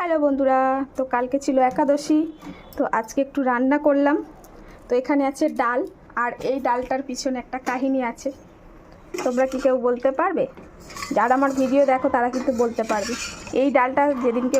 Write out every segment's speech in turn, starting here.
Hello বন্ধুরা, তো কালকে ছিল একাদশী। তো আজকে একটু রান্না করলাম। তো এখানে আছে ডাল, আর এই ডালটার পিছনে একটা কাহিনী আছে। তোমরা কি কেউ বলতে পারবে? যারা আমার ভিডিও দেখো তারা কিন্তু বলতে পারবে। এই ডালটা যেদিনকে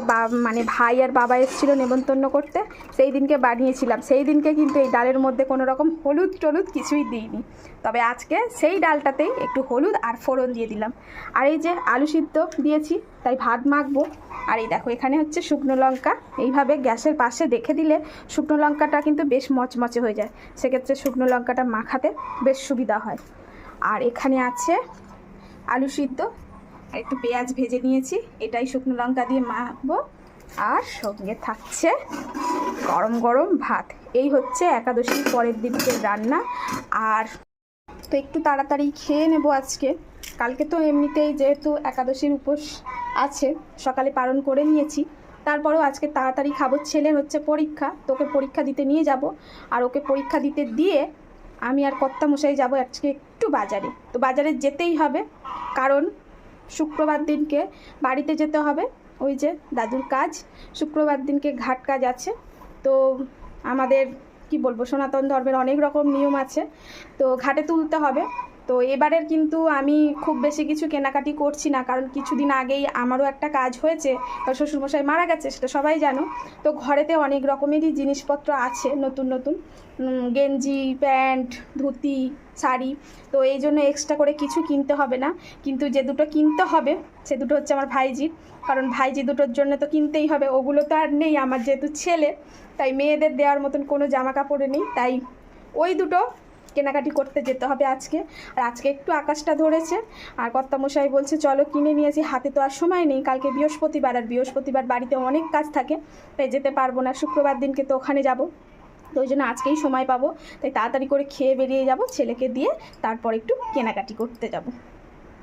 ভাই আর বাবা এসেছিলো নেমন্তন্ন করতে, সেই দিনকে বানিয়েছিলাম। সেই দিনকে কিন্তু এই ডালের মধ্যে কোনো রকম হলুদ টলুদ কিছুই দিইনি। তবে আজকে সেই ডালটাতেই একটু হলুদ আর ফোড়ন দিয়ে দিলাম। আর এই যে আলু সিদ্ধ দিয়েছি, তাই ভাত মাখবো। আর এই দেখো, এখানে হচ্ছে শুকনো লঙ্কা। এইভাবে গ্যাসের পাশে রেখে দিলে শুকনো লঙ্কাটা কিন্তু বেশ মচমচে হয়ে যায়। সেক্ষেত্রে শুকনো লঙ্কাটা মাখাতে বেশ সুবিধা হয়। আর এখানে আছে আলু সিদ্ধ, আর একটু পেঁয়াজ ভেজে নিয়েছি, এটাই শুকনো লঙ্কা দিয়ে মাখবো। আর সঙ্গে থাকছে গরম গরম ভাত। এই হচ্ছে একাদশীর পরের দিনকে রান্না। আর তো একটু তাড়াতাড়ি খেয়ে নেব আজকে। কালকে তো এমনিতেই যেহেতু একাদশীর উপোস আছে, সকালে পালন করে নিয়েছি। তারপরেও আজকে তাড়াতাড়ি খাবো। ছেলের হচ্ছে পরীক্ষা, তোকে পরীক্ষা দিতে নিয়ে যাব। আর ওকে পরীক্ষা দিতে দিয়ে আমি আর কর্তামশাই যাব আজকে একটু বাজারে। তো বাজারে যেতেই হবে, কারণ শুক্রবার দিনকে বাড়িতে যেতে হবে। ওই যে দাদুর কাজ, শুক্রবার দিনকে ঘাট কাজ আছে। তো আমাদের কি বলবো, সনাতন ধর্মের অনেক রকম নিয়ম আছে, তো ঘাটে তুলতে হবে। তো এবারের কিন্তু আমি খুব বেশি কিছু কেনাকাটি করছি না, কারণ কিছুদিন আগেই আমারও একটা কাজ হয়েছে, শ্বশুরমশাই মারা গেছে, সেটা সবাই জানো। তো ঘরেতে অনেক রকমেরই জিনিসপত্র আছে, নতুন নতুন গেঞ্জি, প্যান্ট, ধুতি, শাড়ি। তো এই জন্য এক্সট্রা করে কিছু কিনতে হবে না। কিন্তু যে দুটো কিনতে হবে সে দুটো হচ্ছে আমার ভাইজির, কারণ ভাইজি দুটোর জন্য তো কিনতেই হবে। ওগুলো তো আর নেই আমার, যেহেতু ছেলে, তাই মেয়েদের দেওয়ার মতন কোনো জামা কাপড়ে নেই, তাই ওই দুটো কেনাকাটি করতে যেতে হবে আজকে। আর আজকে একটু আকাশটা ধরেছে, আর কর্তামশাই বলছে চলো কিনে নিয়েছি, হাতে তো আর সময় নেই। কালকে বৃহস্পতিবার, আর বৃহস্পতিবার বাড়িতে অনেক কাজ থাকে, তাই যেতে পারবো না। শুক্রবার দিনকে তো ওখানে যাব, তো ওই জন্য আজকেই সময় পাবো, তাই তাড়াতাড়ি করে খেয়ে বেরিয়ে যাব, ছেলেকে দিয়ে তারপর একটু কেনাকাটি করতে যাব।